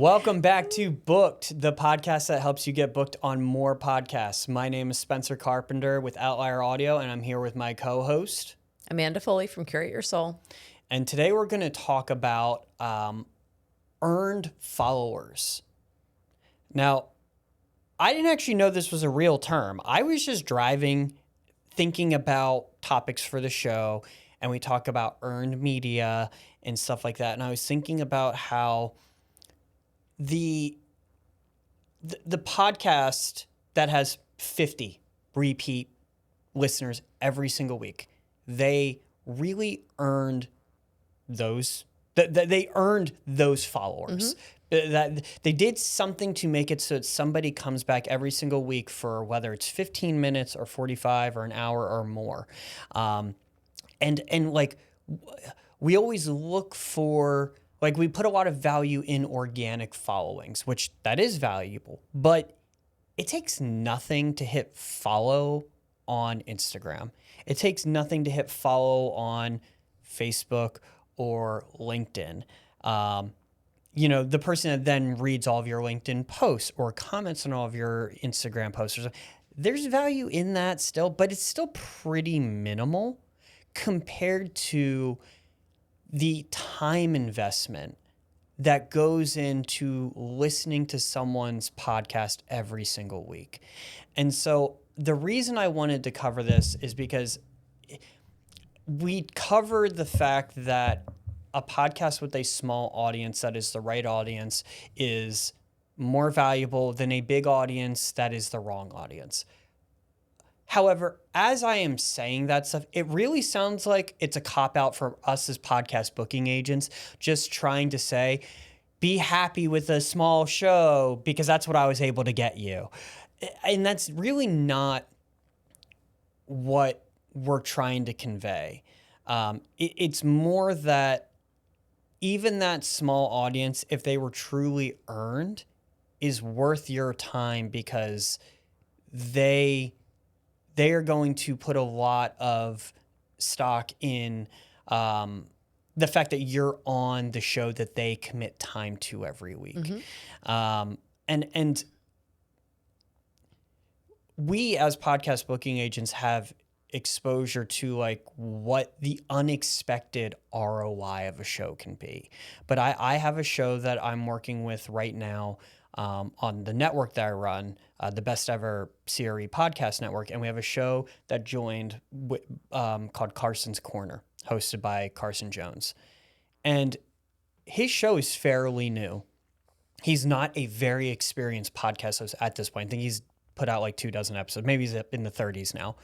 Welcome back to Booked, the podcast that helps you get booked on more podcasts. My name is Spencer Carpenter with Outlier Audio, and I'm here with my co-host, Amanda Foley from Curate Your Soul. And today we're going to talk about earned followers. Now, I didn't actually know this was a real term. I was just driving, thinking about topics for the show, and we talk about earned media and stuff like that. And I was thinking about how the podcast that has 50 repeat listeners every single week, they really earned those. They earned those followers. That they did something to make it so that somebody comes back every single week for whether it's 15 minutes or 45 or an hour or more. And like we always look for, like, we put a lot of value in organic followings, which that is valuable, but it takes nothing to hit follow on Instagram. It takes nothing to hit follow on Facebook or LinkedIn. You know, the person that then reads all of your LinkedIn posts or comments on all of your Instagram posts, there's value in that still, but it's still pretty minimal compared to the time investment that goes into listening to someone's podcast every single week. And so the reason I wanted to cover this is because we covered the fact that a podcast with a small audience that is the right audience is more valuable than a big audience that is the wrong audience. However, as I am saying that stuff, it really sounds like it's a cop-out for us as podcast booking agents, just trying to say, be happy with a small show because that's what I was able to get you. And that's really not what we're trying to convey. It's more that even that small audience, if they were truly earned, is worth your time because they are going to put a lot of stock in the fact that you're on the show that they commit time to every week. And we as podcast booking agents have exposure to like what the unexpected ROI of a show can be. But I have a show that I'm working with right now on the network that I run, the Best Ever CRE Podcast Network, and we have a show that joined called Carson's Corner, hosted by Carson Jones. And his show is fairly new. He's not a very experienced podcast host at this point. I think he's put out like 24 episodes. Maybe he's in the 30s now.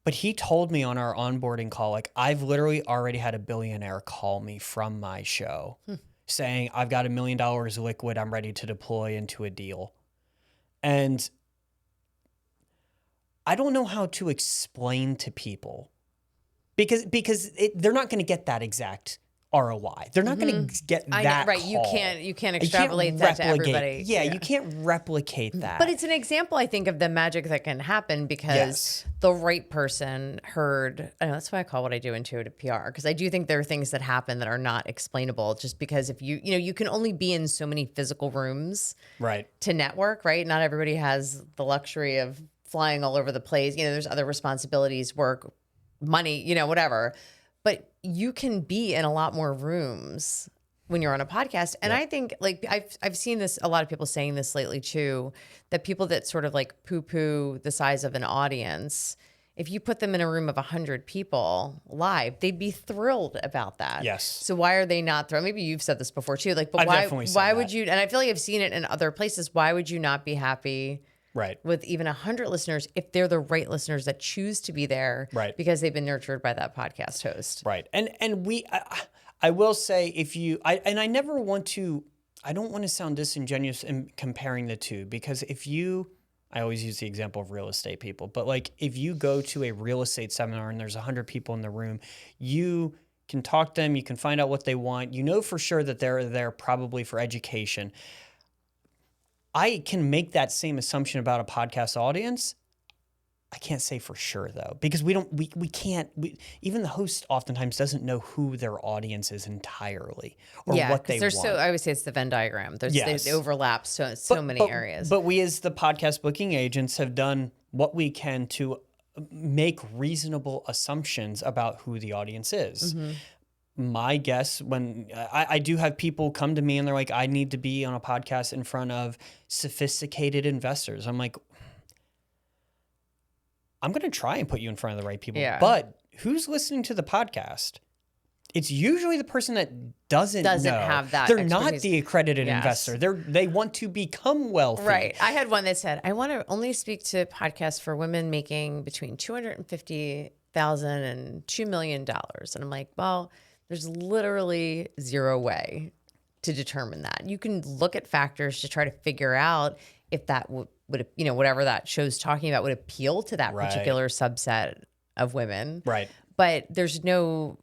But he told me on our onboarding call, like, I've literally already had a billionaire call me from my show saying, I've got $1 million liquid, I'm ready to deploy into a deal. And I don't know how to explain to people because they're not going to get that exact ROI. They're not going to get that right. call. You can't extrapolate that to everybody. Yeah, you can't replicate that. But it's an example, I think, of the magic that can happen because the right person heard. I know that's why I call what I do intuitive PR, because I do think there are things that happen that are not explainable. Just because if you can only be in so many physical rooms, right, to network. Right, not everybody has the luxury of flying all over the place. You know, there's other responsibilities, work, money, whatever. But you can be in a lot more rooms when you're on a podcast. And I think, like, I've seen this, a lot of people saying this lately too, that people that sort of like poo-poo the size of an audience, if you put them in a room of 100 people live, they'd be thrilled about that. Yes. So why are they not thrilled? Maybe you've said this before too. Like, but why would you, and I feel like I've seen it in other places, why would you not be happy with even 100 listeners if they're the right listeners that choose to be there because they've been nurtured by that podcast host? Right. And I will say, if you, I don't want to sound disingenuous in comparing the two, because I always use the example of real estate people, but like if you go to a real estate seminar and there's 100 people in the room, you can talk to them, you can find out what they want. You know for sure that they're there probably for education. I can make that same assumption about a podcast audience. I can't say for sure though, because we can't, even the host oftentimes doesn't know who their audience is entirely or Yeah, what because they there's want. I would say it's the Venn diagram. Yes. They overlap so many areas. But we as the podcast booking agents have done what we can to make reasonable assumptions about who the audience is. My guess, when I do have people come to me and they're like, I need to be on a podcast in front of sophisticated investors. I'm like, I'm going to try and put you in front of the right people. Yeah. But who's listening to the podcast? It's usually the person that doesn't know. Have that They're not expertise. the accredited Yes. investor. They want to become wealthy. Right. I had one that said, I want to only speak to podcasts for women making between $250,000 and $2 million. And I'm like, well, there's literally zero way to determine that. You can look at factors to try to figure out if that would whatever that show's talking about would appeal to that particular subset of women. Right. But there's no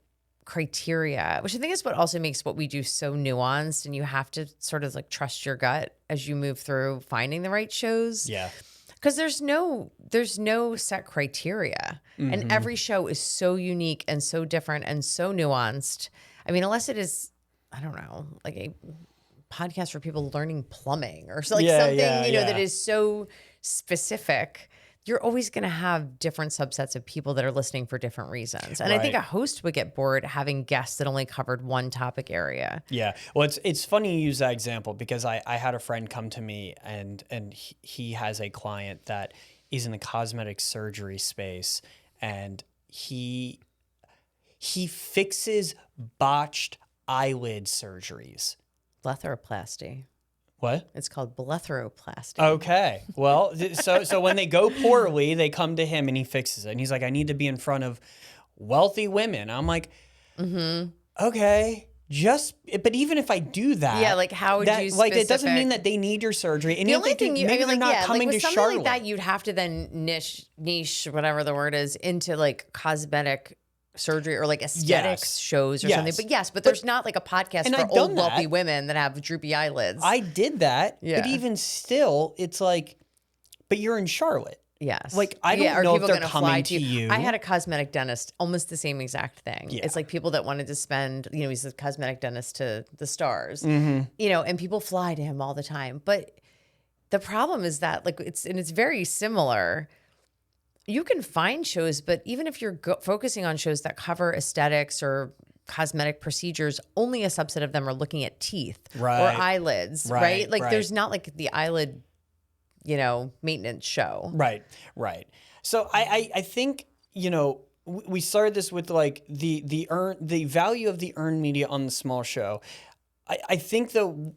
criteria, which I think is what also makes what we do so nuanced, and you have to sort of like trust your gut as you move through finding the right shows. Yeah. Because there's no set criteria, and every show is so unique and so different and so nuanced. I mean, unless it is, I don't know, like a podcast for people learning plumbing or something that is so specific. You're always going to have different subsets of people that are listening for different reasons. And I think a host would get bored having guests that only covered one topic area. Yeah. Well, it's funny you use that example because I had a friend come to me and he has a client that is in the cosmetic surgery space, and he fixes botched eyelid surgeries. Blepharoplasty. What? It's called blepharoplasty. Okay. Well, so when they go poorly, they come to him and he fixes it. And he's like, I need to be in front of wealthy women. I'm like, okay, but even if I do that, yeah, like how would you like it doesn't mean that they need your surgery. And the only thing maybe they're not coming with to something Charlotte. like that, you'd have to then niche whatever the word is into like cosmetic surgery or like aesthetics shows or something. But there's not like a podcast for old wealthy women that have droopy eyelids. I did that, Yeah. but even still, it's like, but you're in Charlotte. Yes. Like, I don't know if they're coming to you. I had a cosmetic dentist, almost the same exact thing. Yeah. It's like people that wanted to spend, he's a cosmetic dentist to the stars, and people fly to him all the time. But the problem is that it's very similar. You can find shows, but even if you're focusing on shows that cover aesthetics or cosmetic procedures, only a subset of them are looking at teeth or eyelids, right? Like there's not like the eyelid, maintenance show. Right. So I think, we started this with like the value of the earned media on the small show. I think though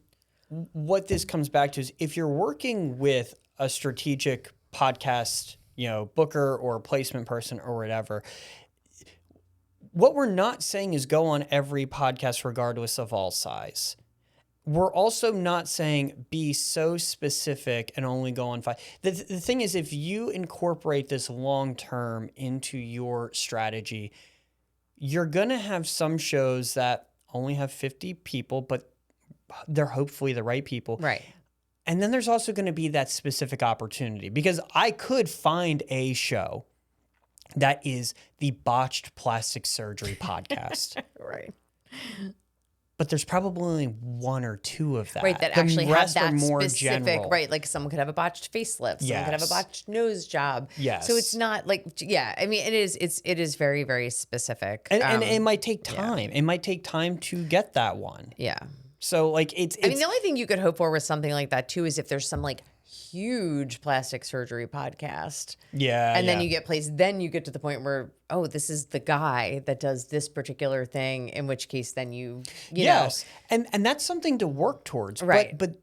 what this comes back to is if you're working with a strategic podcast, booker or placement person or whatever, what we're not saying is go on every podcast regardless of all size. We're also not saying be so specific and only go on 5. The thing is, if you incorporate this long term into your strategy, you're going to have some shows that only have 50 people, but they're hopefully the right people. Right. And then there's also going to be that specific opportunity, because I could find a show that is the botched plastic surgery podcast. Right. But there's probably only 1 or 2 of that. Right, that the actually have rest that are more specific, general. right? Like someone could have a botched facelift, someone could have a botched nose job. Yes. So it's not like, I mean, it is very, very specific. And it might take time. Yeah. It might take time to get that one. Yeah. So like it's I mean, the only thing you could hope for with something like that too is if there's some like huge plastic surgery podcast. Yeah. And then you get placed, then you get to the point where, oh, this is the guy that does this particular thing, in which case then you know. And that's something to work towards. Right. But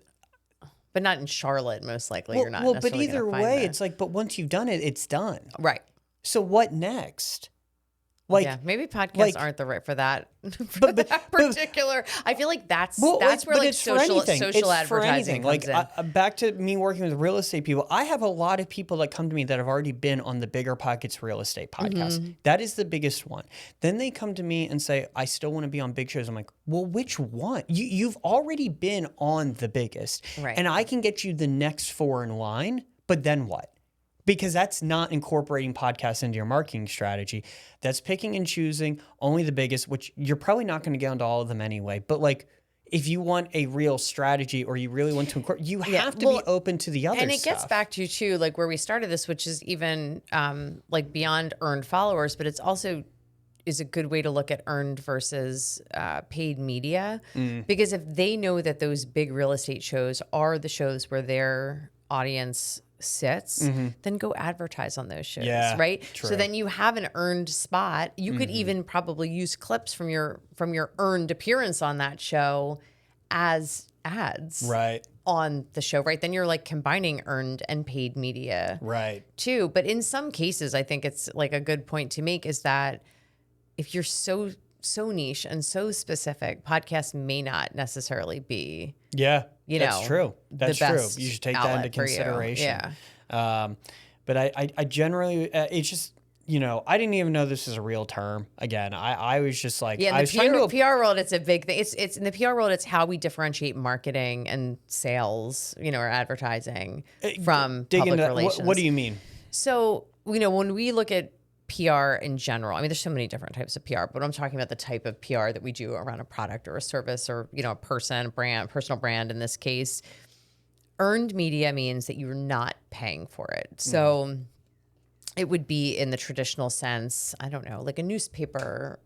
not in Charlotte, most likely. You're not. But either way, it's like, but once you've done it, it's done. Right. So what next? Like, yeah, maybe podcasts aren't the right for that. That particular, I feel like that's where like social advertising comes in. Back to me working with real estate people, I have a lot of people that come to me that have already been on the Bigger Pockets Real Estate podcast. Mm-hmm. That is the biggest one. Then they come to me and say, I still want to be on big shows. I'm like, well, which one? You've already been on the biggest, right? And I can get you the next 4 in line, but then what? because that's not incorporating podcasts into your marketing strategy. That's picking and choosing only the biggest, which you're probably not going to get onto all of them anyway. But like, if you want a real strategy or you really want to incorporate, you have to be open to the other stuff. And it gets back to too, like where we started this, which is even like beyond earned followers, but it's also is a good way to look at earned versus paid media. Because if they know that those big real estate shows are the shows where their audience sits, then go advertise on those shows, right? True. So then you have an earned spot. You could even probably use clips from your earned appearance on that show as ads. Right. On the show, right? Then you're like combining earned and paid media. Right. Too. But in some cases, I think it's like a good point to make is that if you're so niche and so specific, podcasts may not necessarily be. Yeah, you that's know, true. That's the true. best You should take that into consideration. Yeah. But I generally, it's just, you know, I didn't even know this is a real term. Again, I was just like, Yeah, in I was the trying to. PR world, it's a big thing. It's in the PR world, it's how we differentiate marketing and sales, you know, or advertising from public relations. What do you mean? So, you know, when we look at PR in general, I mean, there's so many different types of PR, but I'm talking about the type of PR that we do around a product or a service or, you know, a person, brand, personal brand in this case. Earned media means that you're not paying for it. So it would be in the traditional sense, I don't know, like a newspaper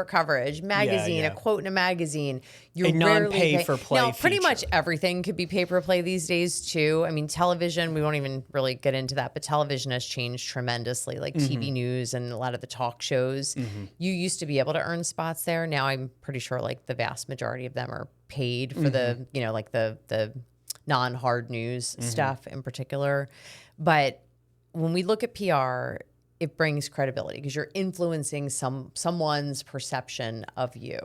coverage, magazine, a quote in a magazine. You're a non-pay for play. Now, pretty feature. much everything could be pay for play these days too. I mean, television, we won't even really get into that, but television has changed tremendously, like TV news and a lot of the talk shows. You used to be able to earn spots there. Now I'm pretty sure like the vast majority of them are paid for the, you know, like the non-hard news stuff in particular. But when we look at PR, it brings credibility because you're influencing someone's perception of you.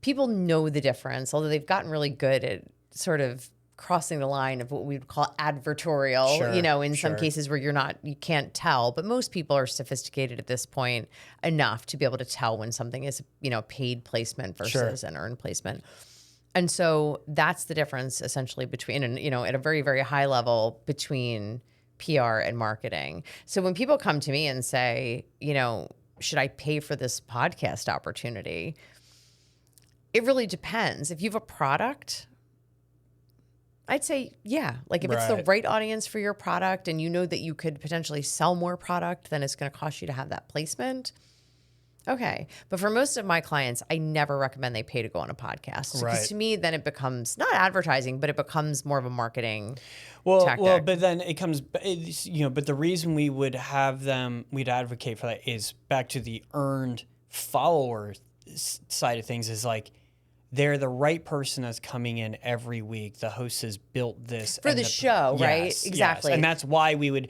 People know the difference, although they've gotten really good at sort of crossing the line of what we would call advertorial, you know, in some cases where you can't tell, but most people are sophisticated at this point enough to be able to tell when something is, you know, paid placement versus an earned placement. And so that's the difference essentially between, and, you know, at a very, very high level between PR and marketing. So when people come to me and say, you know, should I pay for this podcast opportunity? It really depends. If you have a product, I'd say, yeah. Like if it's the right audience for your product and you know that you could potentially sell more product, then it's going to cost you to have that placement. Okay. But for most of my clients, I never recommend they pay to go on a podcast. Because to me, then it becomes not advertising, but it becomes more of a marketing tactic. Well, but then it comes, you know, but the reason we would have them, we'd advocate for that is back to the earned follower side of things is like, they're the right person that's coming in every week. The host has built this for the show, right? Exactly. Yes. And that's why we'd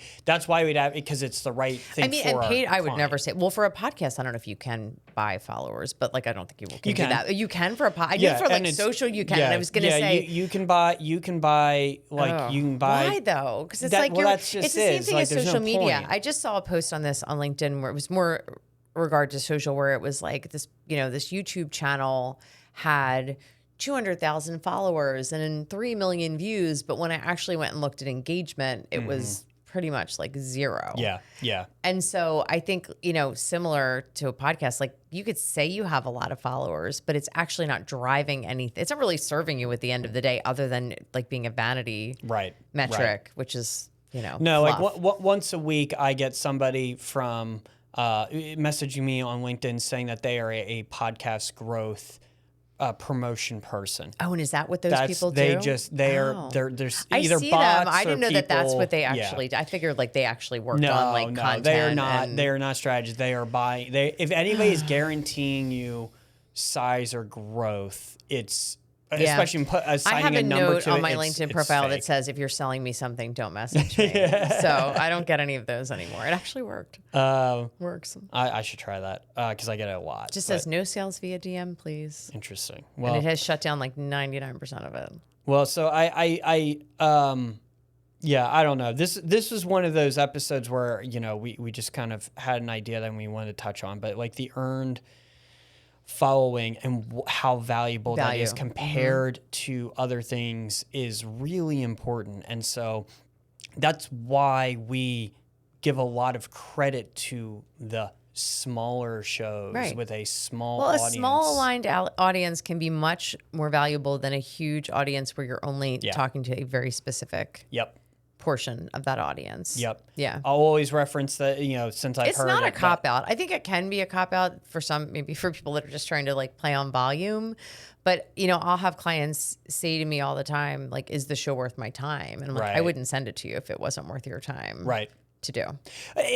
have, because it's the right thing. I mean, and paid, I would never say, well, for a podcast, I don't know if you can buy followers, but like, I don't think you can do that. You can for a podcast. I know for like social, you can. And I was going to say, you can buy, you can buy. Why though? Because it's like, it's the same thing as social media. I just saw a post on this on LinkedIn where it was more regard to social, where it was like this, you know, this YouTube channel had 200,000 followers and 3 million views. But when I actually went and looked at engagement, it was pretty much like zero. Yeah. And so I think, you know, similar to a podcast, like you could say you have a lot of followers, but it's actually not driving anything. It's not really serving you at the end of the day other than like being a vanity metric, which is, you know, fluff. Like once a week I get somebody from messaging me on LinkedIn saying that they are a podcast growth promotion person. Oh, and is that what those people do? There's I either see bots them. I didn't know people, that's what they actually. I figured like they actually worked on like content. They are not. They are not strategists. They are buying. If anybody is guaranteeing you size or growth, it's especially assigning a number note to on it, my LinkedIn profile that says, if you're selling me something, don't message me. So I don't get any of those anymore. It actually worked. Works. I should try that because I get it a lot. Just says no sales via DM, please. Interesting. Well, and it has shut down like 99% of it. Well, so I don't know. This was one of those episodes where, you know, we just kind of had an idea that we wanted to touch on, but like the earned following and how valuable that is compared to other things is really important. And so that's why we give a lot of credit to the smaller shows Right. with a small Well, audience. a small aligned audience can be much more valuable than a huge audience where you're only Yeah. talking to a very specific Yep. portion of that audience. Yep. Yeah. I'll always reference that, since I've It's heard not a it, cop out. I think it can be a cop out for some, maybe for people that are just trying to like play on volume. But, I'll have clients say to me all the time, like, is the show worth my time? And I'm like, I Right. wouldn't send it to you if it wasn't worth your time Right. to do.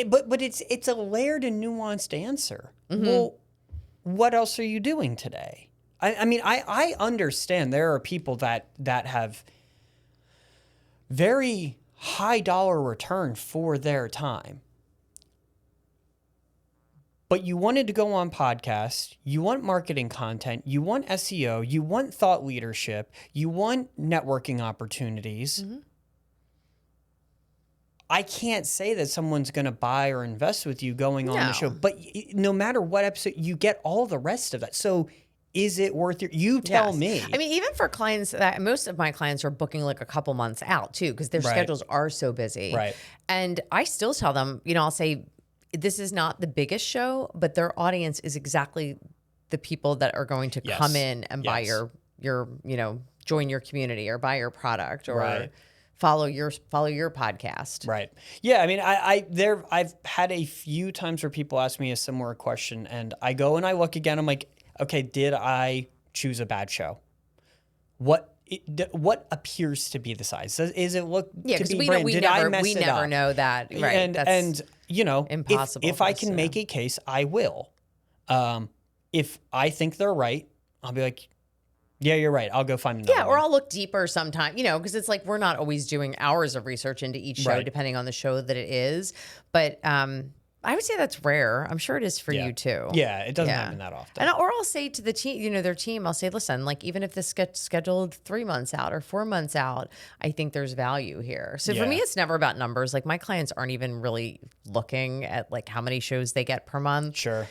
But it's a layered and nuanced answer. Mm-hmm. Well, what else are you doing today? I mean, I understand there are people that have very high dollar return for their time. But you wanted to go on podcasts, you want marketing content, you want SEO, you want thought leadership, you want networking opportunities. Mm-hmm. I can't say that someone's going to buy or invest with you going on the No. show, but no matter what episode, you get all the rest of that. So is it worth you tell Yes. me? I mean, even for clients that most of my clients are booking like a couple months out too, because their Right. schedules are so busy. Right. And I still tell them, I'll say, this is not the biggest show, but their audience is exactly the people that are going to Yes. come in and buy Yes. your join your community or buy your product or Right. follow your podcast. Right. Yeah. I mean, I've had a few times where people ask me a similar question, and I go and I look again. I'm like, okay, did I choose a bad show? What appears to be the size? Is it look Yeah, to because be we brand? we Did I never mess we it never up? know that. Right. And That's impossible if for I us can to make know. a case, I will. If I think they're right, I'll be like, yeah, you're right. I'll go find another Yeah, or one. I'll look deeper sometime, because it's like we're not always doing hours of research into each show, Right. depending on the show that it is. But I would say that's rare. I'm sure it is for Yeah. you too. Yeah, it doesn't happen that often. And or I'll say to the team, their team, I'll say, listen, like even if this gets scheduled 3 months out or 4 months out, I think there's value here. So for me, Yeah. it's never about numbers. Like my clients aren't even really looking at like how many shows they get per month. Sure.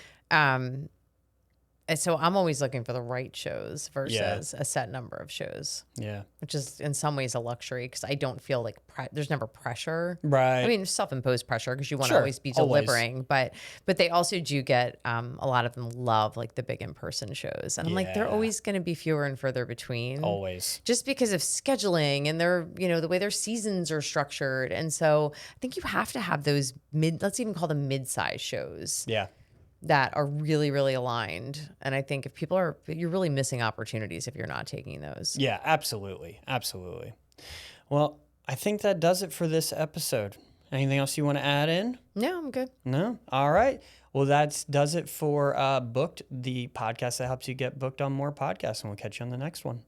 And so I'm always looking for the right shows versus a set number of shows, Yeah. which is in some ways a luxury because I don't feel like there's never pressure. Right. I mean, self-imposed pressure because you want to Sure, always be always. delivering, but they also do get a lot of them love like the big in-person shows, and I'm like they're Yeah. always going to be fewer and further between, Always. just because of scheduling and their the way their seasons are structured, and so I think you have to have those let's even call them mid-size shows Yeah. that are really, really aligned. And I think if you're really missing opportunities if you're not taking those. Yeah, absolutely. Absolutely. Well, I think that does it for this episode. Anything else you want to add in? No, I'm good. No? All right. Well, that does it for Booked, the podcast that helps you get booked on more podcasts, and we'll catch you on the next one.